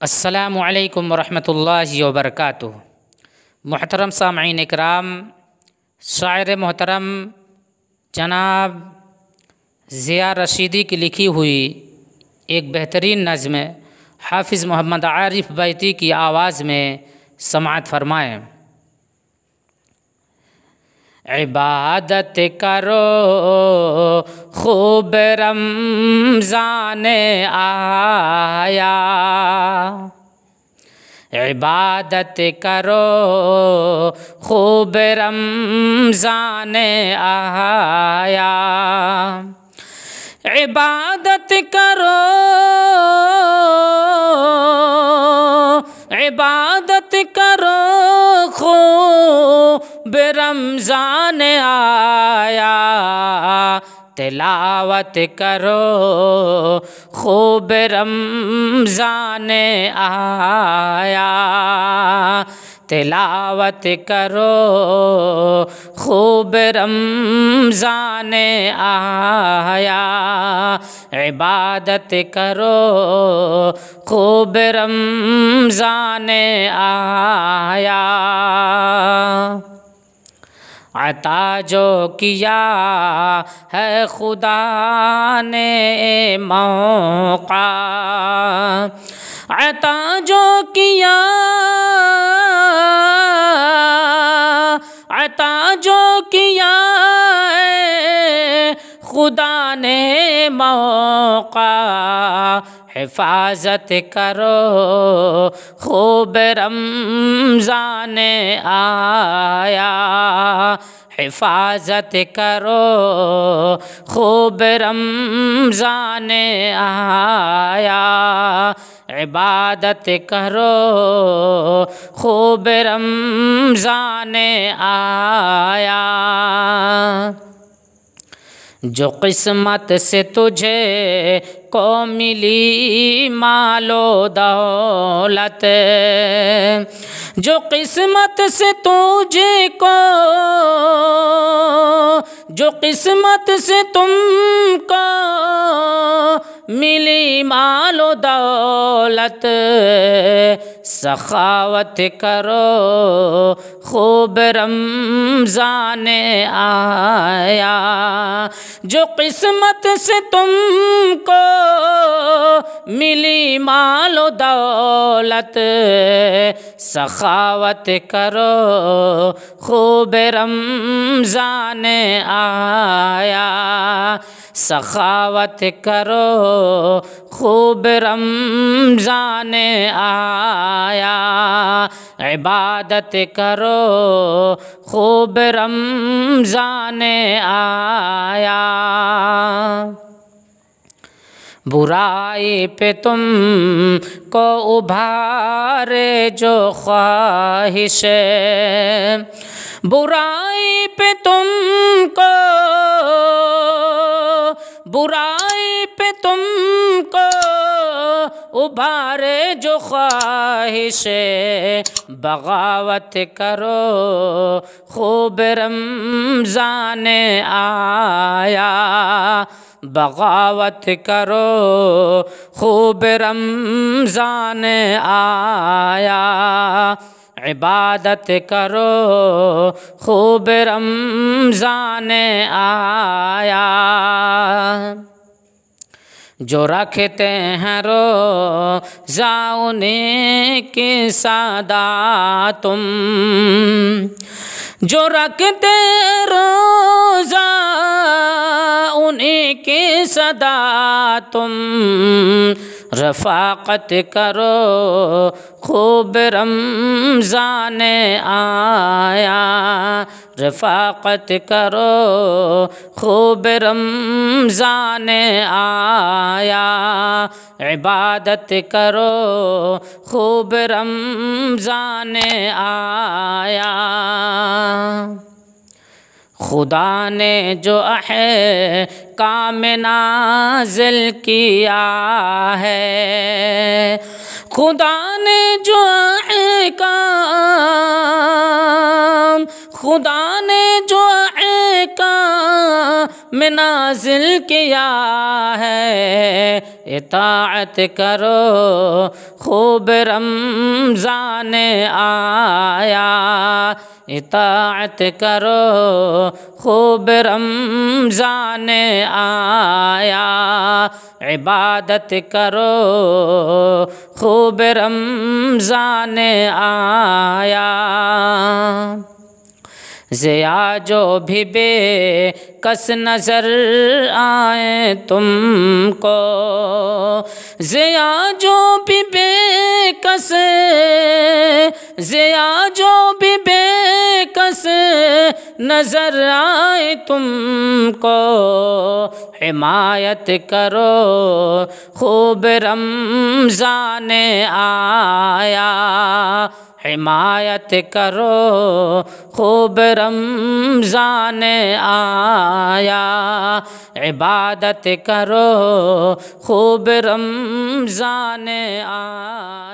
अस्सलामु अलैकुम वरहमतुल्लाहि वबरकातुहू। मुहतरम सामईन इकराम, शायर मोहतरम जनाब ज़िया रशीदी की लिखी हुई एक बेहतरीन नज़्म हाफिज़ मोहम्मद आरिफ बैती की आवाज़ में समाअत फरमाएँ। इबादत करो खूब रमज़ान आया, इबादत करो खूब रमज़ान आया, इबादत करो, इबादत करो खूब रमज़ान आया, तिलावत करो खूब रमज़ान आया, तिलावत करो खूब रमज़ान आया, इबादत करो खूब रमज़ान आया। अता जो किया है खुदा ने मौका, अता जो किया, अता जो किया है खुदा ने मौका, हिफाजत करो खूब रमज़ान आया, हिफाजत करो खूब रमज़ान आया, इबादत करो खूब रमज़ान आया। जो किस्मत से तुझे को मिली मालो दौलत, जो किस्मत से तुझे को, जो किस्मत से तुमको मिली मालो दौलत, सखावत करो खूब रमज़ान आया, जो किस्मत से तुमको मिली मालो दौलत, सखावत करो खूब रमज़ान आया, सखावत करो खूब रमज़ान आया, इबादत करो खूब रमज़ान आया। बुराई पे तुम को उभारे जो ख्वाहिश, बुराई पे तुमको, बुराई पे तुमको उभारे जो ख्वाहिश, बगावत करो खूब रमज़ान आया, बगावत करो खूब रमज़ान आया, इबादत करो खूब रमज़ान आया। जो रखते हैं रोज़ा उन्हीं की सदा तुम, जो रखते रोज़ा उन्हीं की सदा तुम, रफ़ाक़त करो खूब रमज़ान आया, रफ़ाक़त करो खूब रमज़ान आया, इबादत करो खूब रमज़ान आया। खुदा ने जो अहकाम नाज़िल किया है, खुदा ने जो अहकाम, खुदा ने जो अहकाम में नाजिल किया है। इताअत करो खूब रमज़ान आया, इताअत करो खूब रमज़ान आया, इबादत करो खूब रमज़ान आया। ज़िया जो भी बेकस नज़र आए तुमको, ज़िया जो भी बेकस, ज़िया जो भी बेकस नज़र आए तुमको, हिमायत करो खूब रमज़ान आया, हिमायत करो खूब रमज़ान आया, इबादत करो खूब रमज़ान आया।